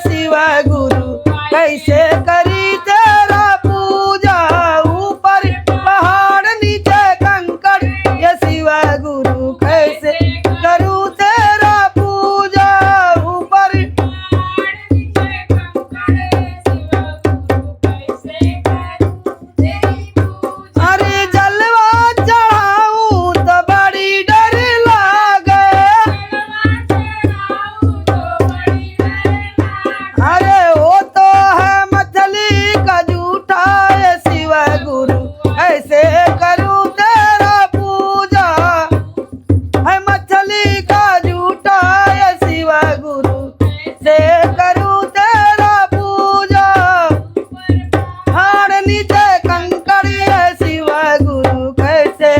सिवा गुरु कैसे करी तेरा पूजा। ऊपर पहाड़ नीचे कंकड़ ये सिवा गुरु कैसे करूं तेरा पूजा। ऊपर अरे जलवा चढ़ाऊं तो बड़ी डर लागे। अरे वो तो है मछली का जूठा ये सिवा गुरु ऐसे करूं तेरा पूजा। है मछली का जूठा ये सिवा गुरु से करूं तेरा पूजा। हाड़ नीचे कंकड़ ये सिवा गुरु कैसे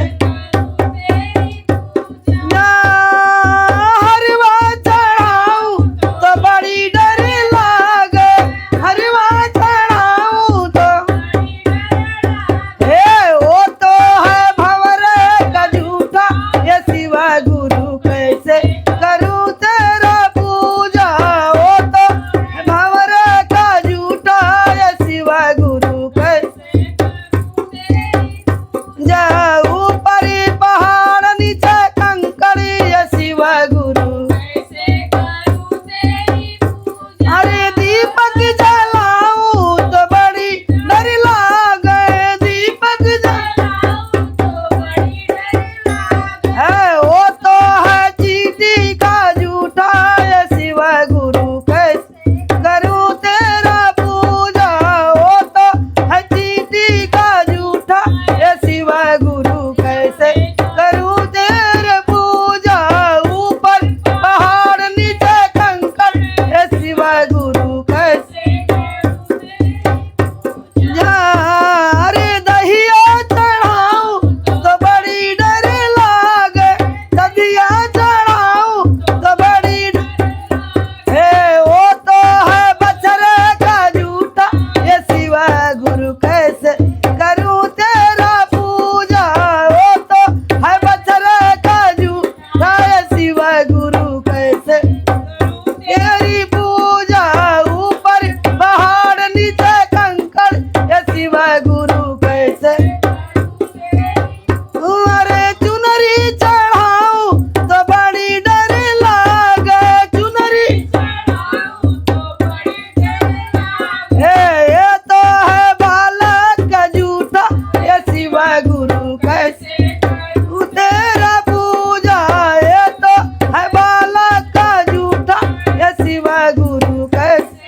हरवा चढ़ाऊं तो बड़ी डर लागे। हरवा चढ़ाऊं तो हे वो तो है भंवरे का झूठा ये सिवा गुरु कैसे करूं तेरा पूजा। वो तो है भंवरे का झूठा ये सिवा गुरु कैसे जाऊं परी पहाड़ नीचे कंकड़ ये सिवा गुरु। अरे दीपक जलाऊं तो बड़ी डर लागे। दीपक है वो तो है चींटी का जूठा ये सिवा गुरु कैसे करूं तेरा पूजा। वो तो है चींटी का जूठा ये सिवा गुरु कैसे करूं तेरे पूजा। ऊपर पहाड़ नीचे कंकड़ ये सिवा गुरु कैसे अरे दहिया चढ़ाऊं तो बड़ी डर लागे। दधिया चढ़ाऊं तो बड़ी हे वो तो है बछड़े का जूठा ये सिवा गुरु कैसे करूं तेरा पूजा। वो तो है बछड़े का जूठा ये सिवा गुरु कैसे तेरी पूजा। ऊपर पहाड़ नीचे कंकड़ ये सिवा गुरु कैसे अरे चुनरी चढ़ाऊं तो बड़ी डर लागे। चुनरी हे ये तो है बालक का जूठा ये सिवा गुरु कैसे तेरा पूजा। ये तो है बालक का जूठा ये सिवा गुरु कैसे